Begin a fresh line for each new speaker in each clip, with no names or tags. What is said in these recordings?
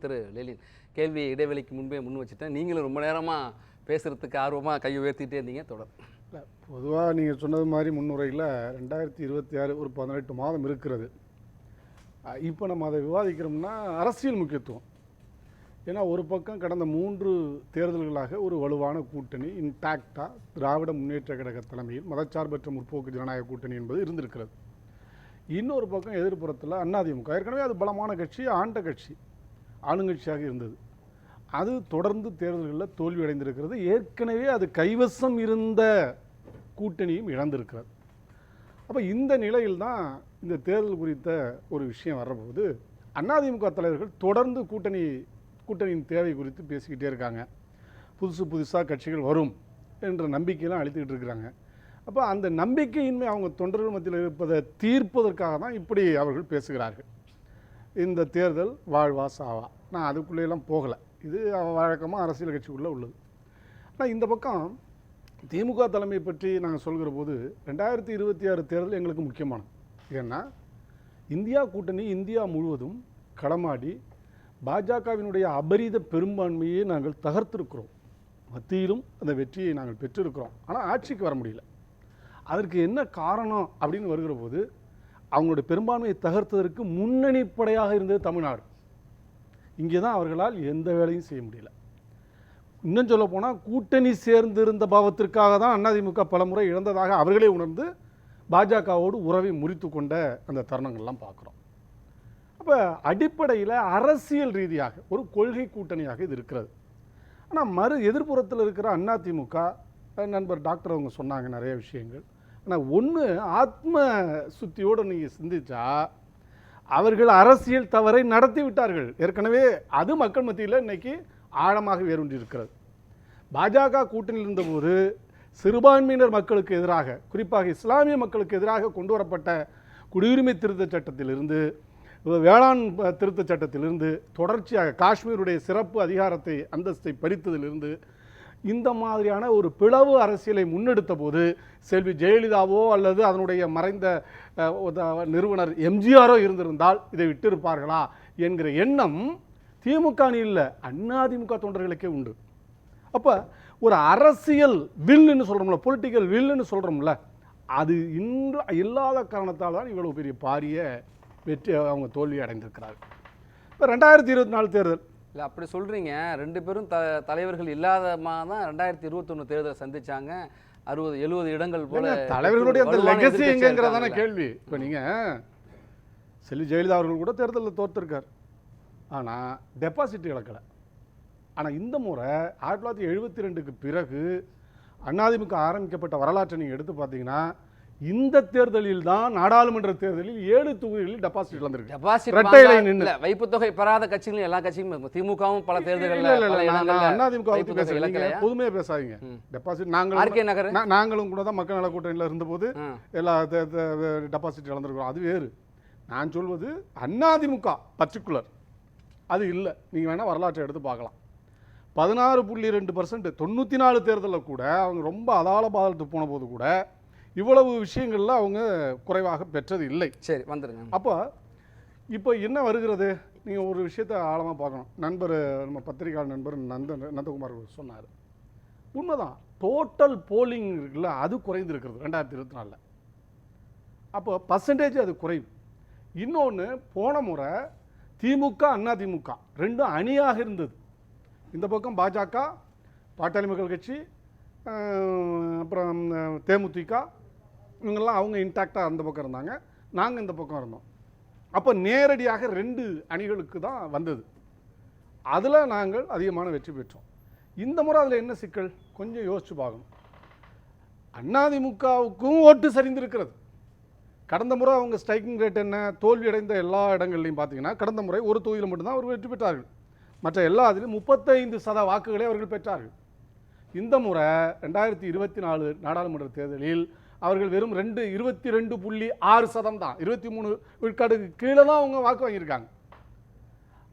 திரு லெலின். கேள்வி இடைவெளிக்கு முன்பே முன் வச்சுட்டேன். நீங்களும் ரொம்ப நேரமாக பேசுகிறதுக்கு ஆர்வமாக கையை உயர்த்திட்டே இருந்தீங்க. தொடர்.
இல்லை, பொதுவாக நீங்கள் சொன்னது மாதிரி முன்னுரையில் 2026 ஒரு 18 மாதம் இருக்கிறது. இப்போ நம்ம அதை விவாதிக்கிறோம்னா அரசியல் முக்கியத்துவம். ஏன்னா ஒரு பக்கம் கடந்த 3 தேர்தல்களாக ஒரு வலுவான கூட்டணி இன்டாக்டாக திராவிட முன்னேற்ற கழக தலைமையில் மதச்சார்பற்ற முற்போக்கு ஜனநாயக கூட்டணி என்பது இருந்திருக்கிறது. இன்னொரு பக்கம் எதிர்ப்புறத்தில் அதிமுக, ஏற்கனவே அது பலமான கட்சி, ஆண்ட கட்சி, ஆளுங்கட்சியாக இருந்தது. அது தொடர்ந்து தேர்தல்களில் தோல்வி அடைந்திருக்கிறது. ஏற்கனவே அது கைவசம் இருந்த கூட்டணியும் இழந்திருக்கிறது. அப்போ இந்த நிலையில் தான் இந்த தேர்தல் குறித்த ஒரு விஷயம் வர்றபோது அதிமுக தலைவர்கள் தொடர்ந்து கூட்டணியின் தேவை குறித்து பேசிக்கிட்டே இருக்காங்க. புதுசாக கட்சிகள் வரும் என்ற நம்பிக்கையெல்லாம் அளித்துக்கிட்டு இருக்கிறாங்க. அப்போ அந்த நம்பிக்கையின்மை அவங்க தொண்டர்கள் மத்தியில் இருப்பதை தீர்ப்பதற்காக தான் இப்படி அவர்கள் பேசுகிறார்கள். இந்த தேர்தல் வாழ்வா சாவா, நான் அதுக்குள்ளேயெல்லாம் போகலை. இது வழக்கமாக அரசியல் கட்சிக்குள்ளே உள்ளது. ஆனால் இந்த பக்கம் திமுக தலைமை பற்றி நாங்கள் சொல்கிற போது 2026 தேர்தல் எங்களுக்கு முக்கியமானது. ஏன்னா இந்தியா கூட்டணி இந்தியா முழுவதும் களமாடி பாஜகவினுடைய அபரித பெரும்பான்மையை நாங்கள் தகர்த்திருக்கிறோம். மத்தியிலும் அந்த வெற்றியை நாங்கள் பெற்றிருக்கிறோம். ஆனால் ஆட்சிக்கு வர முடியல. அதற்கு என்ன காரணம் அப்படின்னு வருகிற போது அவங்களுடைய பெரும்பான்மையை தகர்த்ததற்கு முன்னணி படையாக இருந்தது தமிழ்நாடு. இங்கே தான் அவர்களால் எந்த வேலையும் செய்ய முடியல. இன்னும் சொல்ல போனால் கூட்டணி சேர்ந்திருந்த பாவத்திற்காக தான் அதிமுக பலமுறை இழந்ததாக அவர்களே உணர்ந்து பாஜகவோடு உறவை முறித்து கொண்ட அந்த தருணங்கள்லாம் பார்க்குறோம். அப்போ அடிப்படையில் அரசியல் ரீதியாக ஒரு கொள்கை கூட்டணியாக இது இருக்கிறது. ஆனால் எதிர்ப்புறத்தில் இருக்கிற அதிமுக நண்பர் டாக்டர் அவங்க சொன்னாங்க நிறைய விஷயங்கள். ஆனால் ஒன்று ஆத்ம சுத்தியோடு நீங்கள் சிந்திச்சா அவர்கள் அரசியல் தவறை நடத்தி விட்டார்கள் ஏற்கனவே. அது மக்கள் மத்தியில் இன்னைக்கு ஆழமாக வேரூன்றி இருக்கிறது. பாஜக கூட்டணியில் இருந்தபோது சிறுபான்மையினர் மக்களுக்கு எதிராக, குறிப்பாக இஸ்லாமிய மக்களுக்கு எதிராக கொண்டு வரப்பட்ட குடியுரிமை திருத்த சட்டத்திலிருந்து, வேளாண் திருத்த சட்டத்திலிருந்து, தொடர்ச்சியாக காஷ்மீருடைய சிறப்பு அதிகாரத்தை அந்தஸ்தை பறித்ததிலிருந்து இந்த மாதிரியான ஒரு பிளவு அரசியலை முன்னெடுத்த போது செல்வி ஜெயலலிதாவோ அல்லது அதனுடைய மறைந்த நிறுவனர் எம்ஜிஆரோ இருந்திருந்தால் இதை விட்டிருப்பார்களா என்கிற எண்ணம் திமுக இல்லை, அதிமுக தொண்டர்களுக்கே உண்டு. அப்போ ஒரு அரசியல் வில்லுன்னு சொல்கிறோம்ல, பொலிட்டிக்கல் வில்லுன்னு சொல்கிறோம்ல, அது இல்லாத காரணத்தால் தான் இவ்வளவு பெரிய பாரிய வெற்றி அவங்க தோல்வி அடைந்திருக்கிறார்கள். இப்போ 2024 தேர்தல்
இல்லை அப்படி சொல்கிறீங்க. 2 பேரும் தலைவர்கள் இல்லாதமா தான் 2021 தேர்தலை சந்திச்சாங்க. 60-70 இடங்கள் போல
தலைவர்களுடைய அந்த லெகசி என்கிறதான கேள்வி. இப்போ நீங்கள் செல்வி ஜெயலலிதா அவர்கள் கூட தேர்தலில் தோற்றிருக்கார், ஆனால் டெபாசிட் இழக்கலை. ஆனால் இந்த முறை 1972க்கு பிறகு அதிமுக ஆரம்பிக்கப்பட்ட வரலாற்றை நீங்கள் எடுத்து பார்த்தீங்கன்னா இந்த தேர்தலில் தான் நாடாளுமன்ற தேர்தலில் 7 தொகுதிகளில் டெபாசிட் இழந்திருக்கு.
டெபாசிட் வைப்பு தொகை பெறாத கட்சிகளும் எல்லா கட்சியும் திமுகவும் பல தேர்தல்களில்
பொதுமையாக பேசாதீங்க. டெபாசிட் நாங்களும் கூட தான் மக்கள் நல கூட்டணியில் இருந்தபோது எல்லா டெபாசிட் இழந்திருக்கிறோம். அது வேறு. நான் சொல்வது அதிமுக பர்டிகுலர் அது இல்லை. நீங்கள் வேணால் வரலாற்றை எடுத்து பார்க்கலாம். 16.2% 94 தேர்தலில் கூட அவங்க ரொம்ப அதால பாதத்துக்கு போன போது கூட இவ்வளவு விஷயங்கள்ல அவங்க குறைவாக பெற்றது இல்லை.
சரி, வந்துருங்க.
அப்போ இப்போ என்ன வருகிறது, நீங்கள் ஒரு விஷயத்தை ஆழமாக பார்க்கணும். நண்பர், நம்ம பத்திரிகையாளர் நண்பர் நந்தகுமார் சொன்னார், உண்மைதான். டோட்டல் போலிங் இருக்குல்ல, அது குறைந்திருக்கிறது 2024. அப்போ பர்சன்டேஜ் அது குறைவு. இன்னொன்று, போன முறை திமுக அதிமுக ரெண்டும் அணியாக இருந்தது. இந்த பக்கம் பாஜக, பாட்டாளி மக்கள் கட்சி, அப்புறம் தேமுதிக, இவங்கெல்லாம் அவங்க இன்டாக்டாக அந்த பக்கம் இருந்தாங்க, நாங்கள் இந்த பக்கம் இருந்தோம். அப்போ நேரடியாக 2 அணிகளுக்கு தான் வந்தது. அதில் நாங்கள் அதிகமான வெற்றி பெற்றோம். இந்த முறை அதில் என்ன சிக்கல் கொஞ்சம் யோசிச்சு பார்க்கணும். அதிமுகவுக்கும் ஓட்டு சரிந்திருக்கிறது. கடந்த முறை அவங்க ஸ்ட்ரைக்கிங் ரேட் என்ன, தோல்வி அடைந்த எல்லா இடங்கள்லையும் பார்த்தீங்கன்னா கடந்த முறை ஒரு தொகுதியில் மட்டும்தான் அவர்கள் வெற்றி பெற்றார்கள். மற்ற எல்லா அதிலும் 35% வாக்குகளை அவர்கள் பெற்றார்கள். இந்த முறை 2024 நாடாளுமன்ற தேர்தலில் அவர்கள் வெறும் 22.6% தான், 23 விழுக்காடுக்கு கீழே தான் அவங்க வாக்கு வாங்கியிருக்காங்க.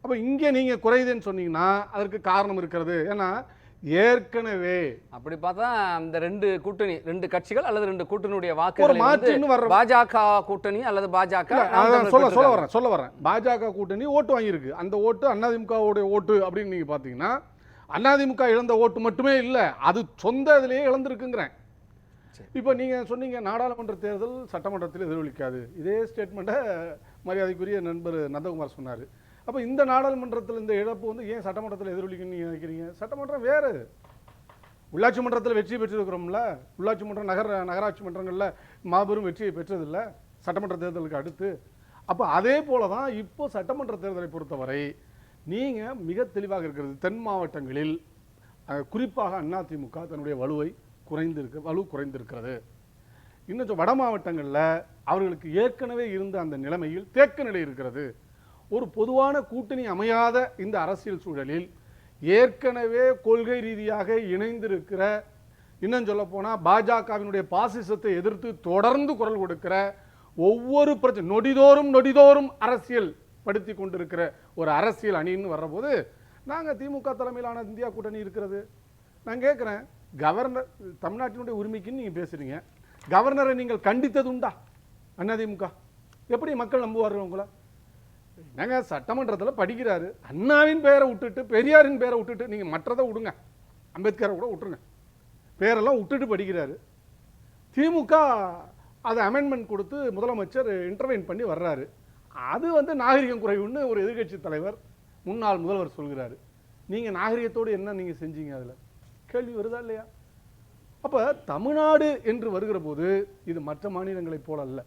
அப்போ இங்கே நீங்கள் குறையுதுன்னு சொன்னீங்கன்னா அதற்கு காரணம் இருக்கிறது. ஏன்னா ஏற்கனவே
அப்படி பார்த்தா இந்த ரெண்டு கட்சிகள் அல்லது ரெண்டு கூட்டணியுடைய
ஒரு
வாக்குகள்
மாற்றுன்னு வர்ற
பாஜக கூட்டணி அல்லது பாஜக
அதான் சொல்ல வரேன் பாஜக கூட்டணி ஓட்டு வாங்கியிருக்கு. அந்த ஓட்டு அதிமுகவுடைய ஓட்டு அப்படின்னு நீங்க பாத்தீங்கன்னா அதிமுக இழந்த ஓட்டு மட்டுமே இல்லை, அது சொந்த இதிலேயே இழந்திருக்குங்கிறேன். இப்போ நீங்க சொன்னீங்க நாடாளுமன்ற தேர்தல் சட்டமன்றத்தில் எதிரொலிக்காது. இதே ஸ்டேட்மெண்ட்டை மரியாதைக்குரிய நண்பர் நந்தகுமார் சொன்னார். அப்போ இந்த நாடாளுமன்றத்தில் இந்த இழப்பு வந்து ஏன் சட்டமன்றத்தில் எதிரொலிக்குன்னு நீங்கள் நினைக்கிறீங்க? சட்டமன்றம் வேறு. உள்ளாட்சி மன்றத்தில் வெற்றி பெற்றிருக்கிறோம்ல, உள்ளாட்சி மன்றம் நகராட்சி மன்றங்களில் மாபெரும் வெற்றியை பெற்றதில்லை சட்டமன்ற தேர்தலுக்கு அடுத்து. அப்போ அதே போல தான் இப்போ சட்டமன்ற தேர்தலை பொறுத்தவரை நீங்கள் மிக தெளிவாக இருக்கிறது. தென் மாவட்டங்களில் குறிப்பாக அதிமுக தன்னுடைய வலு குறைந்திருக்கிறது. இன்னும் வட மாவட்டங்களில் அவர்களுக்கு ஏற்கனவே இருந்த அந்த நிலைமையில் தேக்க நிலை இருக்கிறது. ஒரு பொதுவான கூட்டணி அமையாத இந்த அரசியல் சூழலில் ஏற்கனவே கொள்கை ரீதியாக இணைந்திருக்கிற, இன்னும் சொல்ல போனால் பாஜகவினுடைய பாசிசத்தை எதிர்த்து தொடர்ந்து குரல் கொடுக்கிற, ஒவ்வொரு பிரச்சனை நொடிதோறும் அரசியல் படுத்தி கொண்டிருக்கிற ஒரு அரசியல் அணின்னு வர்றபோது நாங்கள் திமுக தலைமையிலான இந்தியா கூட்டணி இருக்கிறது. நான் கேட்குறேன், கவர்னர் தமிழ்நாட்டினுடைய உரிமைக்குன்னு நீங்கள் பேசுகிறீங்க, கவர்னரை நீங்கள் கண்டித்தது உண்டா? அதிமுக எப்படி மக்கள் நம்புவார்கள் உங்களை? என்னங்க சட்டமன்றத்தில் படிக்கிறாரு, அண்ணாவின் பெயரை விட்டுட்டு பெரியாரின் பெயரை விட்டுட்டு, நீங்கள் மற்றதை விடுங்க, அம்பேத்கரை கூட விட்டுருங்க, பேரெல்லாம் விட்டுட்டு படிக்கிறாரு. திமுக அதை அமெண்ட்மெண்ட் கொடுத்து முதலமைச்சர் இன்டர்வெயின் பண்ணி வர்றாரு. அது வந்து நாகரிகம் குறைவுன்னு ஒரு எதிர்கட்சி தலைவர் முன்னாள் முதல்வர் சொல்கிறாரு. நீங்கள் நாகரிகத்தோடு என்ன நீங்கள் செஞ்சீங்க? அதில் கேள்வி வருதா இல்லையா? அப்போ தமிழ்நாடு என்று வருகிற போது இது மற்ற மாநிலங்களைப் போல அல்ல.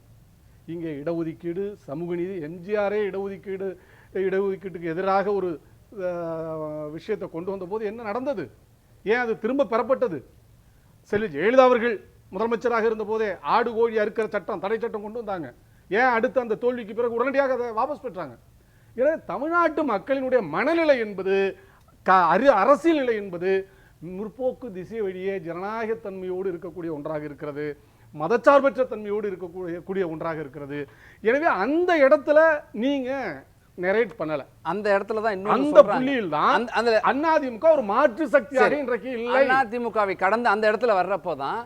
இங்கே இடஒதுக்கீடு, சமூக நீதி, எம்ஜிஆரே இடஒதுக்கீட்டுக்கு எதிராக ஒரு விஷயத்தை கொண்டு வந்த போது என்ன நடந்தது? ஏன் அது திரும்ப பெறப்பட்டது? செல்வி ஜெயலலிதா அவர்கள் முதலமைச்சராக இருந்த போதே ஆடு கோழி அறுக்கிற சட்டம், தடை சட்டம் கொண்டு வந்தாங்க. ஏன் அடுத்து அந்த தோல்விக்கு பிறகு உடனடியாக அதை வாபஸ் பெற்றாங்க? எனவே தமிழ்நாட்டு மக்களினுடைய மனநிலை என்பது, அரசியல் நிலை என்பது முற்போக்கு திசை வழியே ஜனநாயகத்தன்மையோடு இருக்கக்கூடிய ஒன்றாக இருக்கிறது, மதச்சார்பற்ற தன்மையோடு இருக்கக்கூடிய ஒன்றாக இருக்கிறது. எனவே அந்த இடத்துல நீங்க நரேட் பண்ணல.
அந்த இடத்துல தான் இன்னும்
அந்த புள்ளியில் தான் அதிமுக ஒரு மாற்று சக்தியாக இன்றைக்கு இல்லை.
அதிமுகவை கடந்து அந்த இடத்துல வர்றப்போ தான்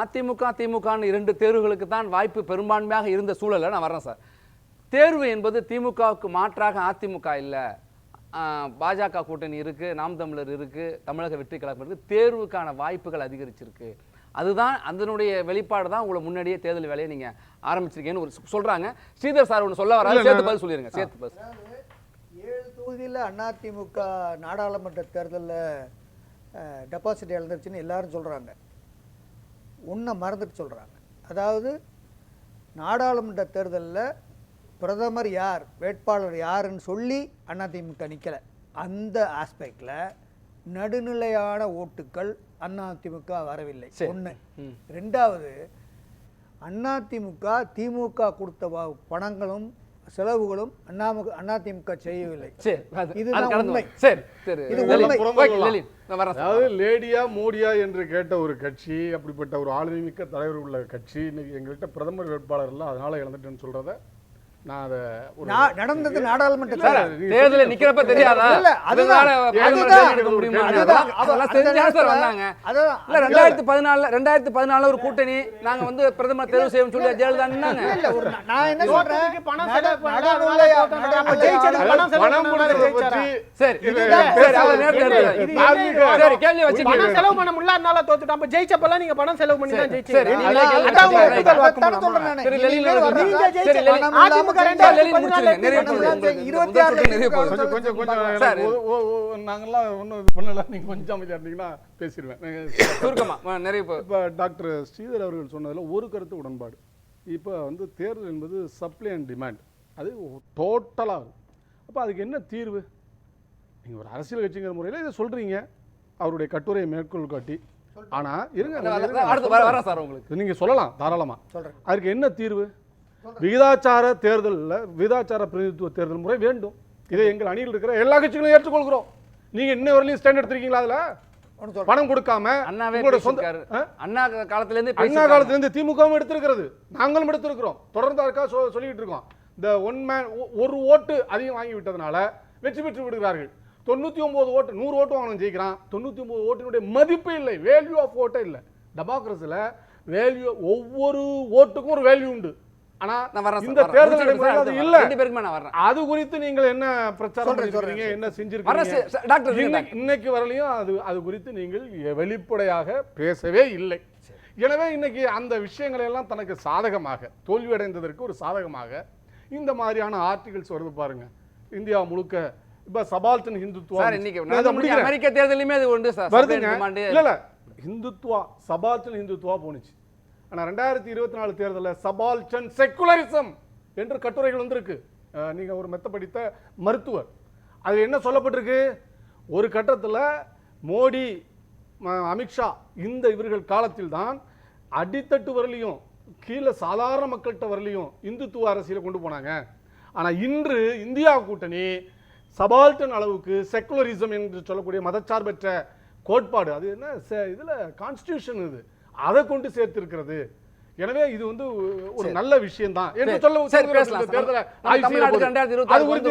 அதிமுக திமுகன்னு இரண்டு தேர்வுகளுக்கு தான் வாய்ப்பு பெரும்பான்மையாக இருந்த சூழலில் நான் வர்றேன் சார். தேர்வு என்பது திமுகவுக்கு மாற்றாக அதிமுக இல்லை, பாஜக கூட்டணி இருக்குது, நாம் தமிழர் இருக்குது, தமிழக வெற்றி கழகம் இருக்குது, தேர்வுக்கான வாய்ப்புகள் அதிகரிச்சிருக்கு. அதுதான் அதனுடைய வெளிப்பாடு தான் உங்களை முன்னாடியே தேர்தல் வேலையை நீங்கள் ஆரம்பிச்சிருக்கீங்கன்னு ஒரு சொல்கிறாங்க. ஸ்ரீதர் சார் ஒன்று சொல்ல வராது, சேர்த்து பதில் சொல்லிடுங்க. சேர்த்து பதில்.
7 தொகுதியில் அதிமுக நாடாளுமன்ற தேர்தலில் டெபாசிட் இழந்துருச்சுன்னு எல்லாரும் சொல்கிறாங்க. ஒன்றை மறந்துட்டு சொல்கிறாங்க. அதாவது நாடாளுமன்ற தேர்தலில் பிரதமர் யார், வேட்பாளர் யாருன்னு சொல்லி அதிமுக நிற்கலை. அந்த ஆஸ்பெக்டில் நடுநிலையான ஓட்டுக்கள் அதிமுக வரவில்லை. ஒன்று. ரெண்டாவது, அதிமுக திமுக கொடுத்த பணங்களும் செலவுகளும் அதிமுக செய்யவில்லை. இதுதான் உண்மை.
அதாவது லேடியா மோடியா என்று கேட்ட ஒரு கட்சி, அப்படிப்பட்ட ஒரு ஆளுமை மிக்க தலைவர் உள்ள கட்சி இன்னைக்கு எங்கள்கிட்ட பிரதமர் வேட்பாளர் இல்லை அதனால இழந்துட்டேன்னு சொல்றத
நடந்தது நாடாளுமன்ற
தேர்தலில் நிக்கிறப்ப தெரியாதா? 2014 ஒரு கூட்டணி நாங்க வந்து பிரதமர் தேர்வு செய்யணும் சொல்லி ஜெயலலிதா நின்னாங்க.
நான் என்ன சொல்றேன்,
கேள்வி வச்சு பணம் செலவு பண்ண முடியல, அதனால தோத்துட்டோம். அப்ப ஜெயிச்சப்பெல்லாம் நீங்க பணம் செலவு பண்ணி தான் ஜெயிச்சீங்க.
டாக்டர் ஸ்ரீதர் அவர்கள் சொன்னதுல ஒரு கருத்து உடன்பாடு. இப்ப வந்து தேர்தல் என்பது சப்ளை அண்ட் டிமாண்ட், அது டோட்டலா. அப்ப அதுக்கு என்ன தீர்வு? நீங்க ஒரு அரசியல் கட்சிங்கிற முறையில் இதை சொல்றீங்க, அவருடைய கட்டுரையை மேற்கோள் காட்டி. ஆனா இருங்க, நீங்க சொல்லலாம் தாராளமா. அதுக்கு என்ன தீர்வு? விகிதாச்சார தேர்தலில் விகிதாச்சார பிரதிநிதித்துவ தேர்தல் முறை வேண்டும். இதை எங்கள் அணியில் இருக்கிற எல்லா கட்சிகளும் ஏற்றுக்கொள்கிறோம். நீங்க இன்ன வரையிலும் ஸ்டாண்ட் எடுத்திருக்கீங்களா? அதுல பணம் கொடுக்காம அண்ணா காலத்திலிருந்து திமுகவும் எடுத்திருக்கிறது, நாங்களும் எடுத்திருக்கிறோம், தொடர்ந்து அதுக்காக சொல்லிட்டு இருக்கோம். இந்த ஒரு ஓட்டு அதிகம் வாங்கி விட்டதுனால வெற்றி பெற்று விடுகிறார்கள். 99 ஓட்டு 100 ஓட்டு வாங்கணும் ஜெயிக்கிறான். 99 ஓட்டினுடைய மதிப்பே இல்லை, வேல்யூ ஆஃப் ஓட்டே இல்லை. டெமோக்ரஸில வேல்யூ, ஒவ்வொரு ஓட்டுக்கும் ஒரு வேல்யூ உண்டு. ஆனா
நான் வரேன் சார்,
இந்த
வரேன்.
தேர்தல்
முடிச்சிடுங்க சார்,
நடைமுறையில்
அடுத்து
அது இல்ல.
ரெண்டு பேருக்குமே நான் வரேன்.
அது குறித்து நீங்கள் என்ன பிரச்சாரம்
சொல்றேன்,
பண்ணிருக்கீங்க,
சொல்றேன்.
என்ன
வரேன்
செஞ்சிருக்கீங்க?
சார், டாக்டர் இருங்க டாக்டர்.
இன்னைக்கு வரலையும் அது குறித்து நீங்கள் வெளிப்படையாக பேசவே இல்லை. எனவே இன்னைக்கு அந்த விஷயங்களை எல்லாம் தனக்கு சாதகமாக, தோல்வியடைந்ததற்கு ஒரு சாதகமாக இந்த மாதிரியான ஆர்டிகல்ஸ் வருது பாருங்க. இந்தியா முழுக்க இப்ப சபால்டன் ஹிந்துத்துவா
சார் இன்னைக்கு நடந்து முடிஞ்ச அமெரிக்க தேர்தலிலுமே அது உண்டு சார்.
வருதுங்க.
demand.
இல்ல ஹிந்துத்துவா, சபால்டன் ஹிந்துத்துவா போனுச்சு. ஆனா 2024 தேர்தலில் சபால்டன் செக்குலரிசம் என்று கட்டுரைகள் வந்திருக்கு. நீங்க ஒரு மெத்த படித்த மருத்துவர், அது என்ன சொல்லப்பட்டிருக்கு? ஒரு கட்டத்தில் மோடி, அமித்ஷா இந்த இவர்கள் காலத்தில் தான் அடித்தட்டு வரலையும் கீழே சாதாரண மக்கள்கிட்ட வரலையும் இந்துத்துவ அரசியலை கொண்டு போனாங்க. ஆனா இன்று இந்தியா கூட்டணி சபால்டன் அளவுக்கு செக்குலரிசம் என்று சொல்லக்கூடிய மதச்சார்பற்ற கோட்பாடு, அது என்ன இதுல கான்ஸ்டிடியூஷன், இது அதை கொண்டு சேர்த்திருக்கிறது. எனவே இது வந்து ஒரு நல்ல விஷயம் தான் என்று சொல்ல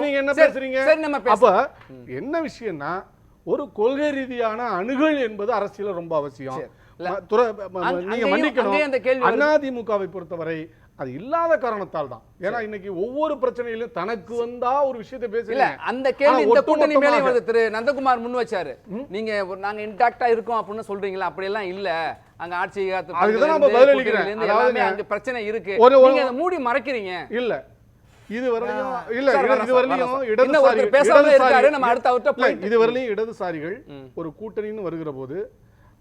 நீங்க என்ன பேசுறீங்க? அப்ப என்ன விஷயம்னா, ஒரு கொள்கை ரீதியான அணுகல் என்பது அரசியல் ரொம்ப அவசியம். நீங்க மன்னிக்கணும், அதிமுகவை பொறுத்தவரை அது இல்லாத காரணத்தால் தான். ஏன்னா இன்னைக்கு ஒவ்வொரு பிரச்சனையிலும் தனக்கு வந்தா ஒரு விஷயத்தை பேச
இல்ல, அந்த கேள்வி இந்த கூட்டணி மேலே வருது. திரு நந்தகுமார் முன் வச்சாரு, நீங்க நாங்க இன்டாக்டா இருக்கோம் அப்படின்னு சொல்றீங்களா? அப்படி எல்லாம் இல்ல, அங்க ஆட்சி அங்க பிரச்சனை இருக்கு, நீங்க அதை மூடி மறைக்கிறீங்க.
இல்ல இடதுசாரிகள் ஒரு கூட்டணின்னு வருகிற போது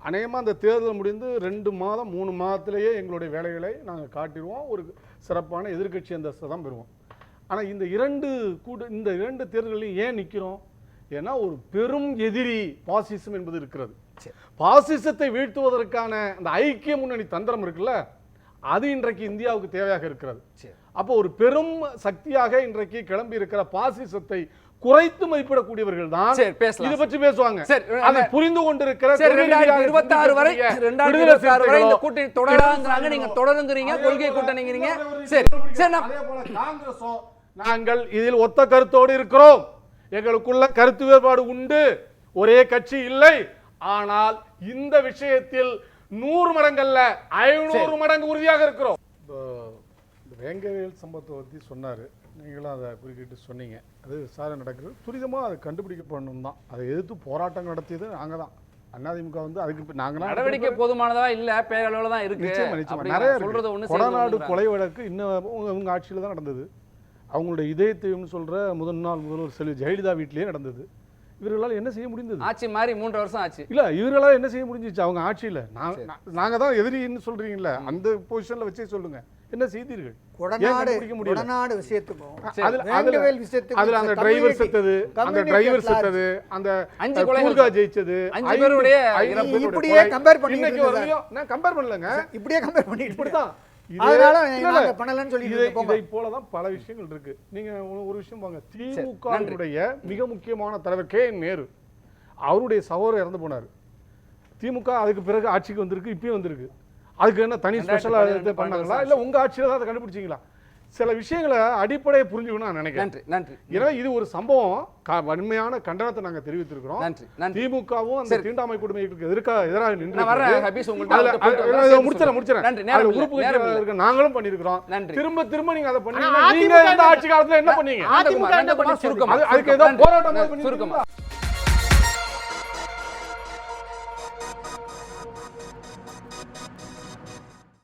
அநேகமா அந்த தேர்தல் முடிந்து 2 மாதம் 3 மாதத்திலேயே எங்களுடைய வேலைகளை நாங்கள் காட்டிடுவோம், ஒரு சிறப்பான எதிர்க்கட்சி அந்தஸ்தை தான் பெறுவோம். ஆனால் இந்த இரண்டு தேர்தல்களையும் ஏன் நிற்கிறோம்? ஏன்னா ஒரு பெரும் எதிரி பாசிசம் என்பது இருக்கிறது. பாசிசத்தை வீழ்த்துவதற்கான அந்த ஐக்கிய முன்னணி தந்திரம் இருக்குல்ல, அது இன்றைக்கு இந்தியாவுக்கு தேவையாக இருக்கிறது. அப்போ ஒரு பெரும் சக்தியாக இன்றைக்கு கிளம்பி இருக்கிற பாசிசத்தை குறைத்து மதிப்பிடக்கூடியவர்கள் தான் இதை பற்றி பேசுவாங்க. அதை புரிந்து கொண்டிருக்கிற
2026 வரை இந்த கூட்டணி தொடராங்கிறாங்க, நீங்க தொடருங்கிறீங்க, கொள்கை கூட்டணிங்கிறீங்க. சரி சரி,
காங்கிரஸும் நாங்கள் இதில் ஒத்த கருத்தோடு இருக்கிறோம், எங்களுக்குள்ள கருத்து வேறுபாடு உண்டு, ஒரே கட்சி இல்லை. ஆனால் இந்த விஷயத்தில் 100 மடங்கல்ல 500 மடங்கு உறுதியாக இருக்கிறோம். வேங்கவேல் சம்பவத்தை பற்றி சொன்னார், நீங்களும் அதை குறுக்கிட்டு சொன்னீங்க. அது விசாரணை நடக்குது, துரிதமாக அதை கண்டுபிடிக்கப்படணும் தான். அதை எதிர்த்து போராட்டம் நடத்தியது நாங்கள் தான். அதிமுக வந்து அதுக்கு நாங்கள்
நடவடிக்கை போதுமானதா இல்ல, பேரளவில் தான் இருக்கு.
நிறைய சொல்றது கொடநாடு கொலை வழக்கு இன்னும் அவங்க ஆட்சியில் தான் நடந்தது. அவங்களுடைய இதயத்தையும் சொல்ற முதல்வர் செல்வி ஜெயலலிதா வீட்டிலேயே நடந்தது. இவர்களால் என்ன செய்ய முடிந்தது?
ஆட்சி மாறி 3 வருஷம் ஆச்சு.
இல்ல, இவர்களால் என்ன செய்ய முடிஞ்சிச்சு? அவங்க ஆட்சியில் நாங்க தான் எதிரின்னு சொல்றீங்கல்ல, அந்த பொசிஷன்ல வச்சே சொல்லுங்க, என்ன செய்தீர்கள்?
கொடநாடு விஷயத்துக்கும்
அதுல அந்த டிரைவர் செத்தது, அந்த 5 கொலைகள் ஜெயிச்சது,
5 பேருடைய
இப்படியே கம்பேர் பண்ணி
நான் கம்பேர் பண்ணலங்க,
இப்படியே கம்பேர் பண்ணி
இப்படிதான்.
அதனால நாங்க பண்ணலன்னு சொல்லி
இதை போலதான் பல விஷயங்கள் இருக்கு. நீங்க ஒரு விஷயம் பாருங்க, திமுகவுடைய மிக முக்கியமான தலைவர் கே.என். நேரு, அவருடைய சகோதரர் இறந்து போனாரு. திமுக அதுக்கு பிறகு ஆட்சிக்கு வந்திருக்கு, இப்பயும் வந்திருக்கு. அதுக்கு என்ன தனி ஸ்பெஷலா பண்ணாங்களா, இல்ல உங்க ஆட்சியில தான் அதை கண்டுபிடிச்சீங்களா? சில விஷயங்களை அடிப்படையை புரிஞ்சுக்கணும் நான் நினைக்கிறேன்.
நன்றி.
ஏன்னா இது ஒரு சம்பவம், வன்மையான கண்டனத்தை நாங்க தெரிவித்திருக்கிறோம். திமுகவும் அந்த தீண்டாமை கொடுமைகளுக்கு எதிராக நின்று முடிச்சிடறேன், நாங்களும் பண்ணிருக்கிறோம். திரும்ப நீங்க அதை பண்ணி ஆட்சி காலத்துல என்ன பண்ணீங்க?
அதுக்கு ஏதோ போராட்டம்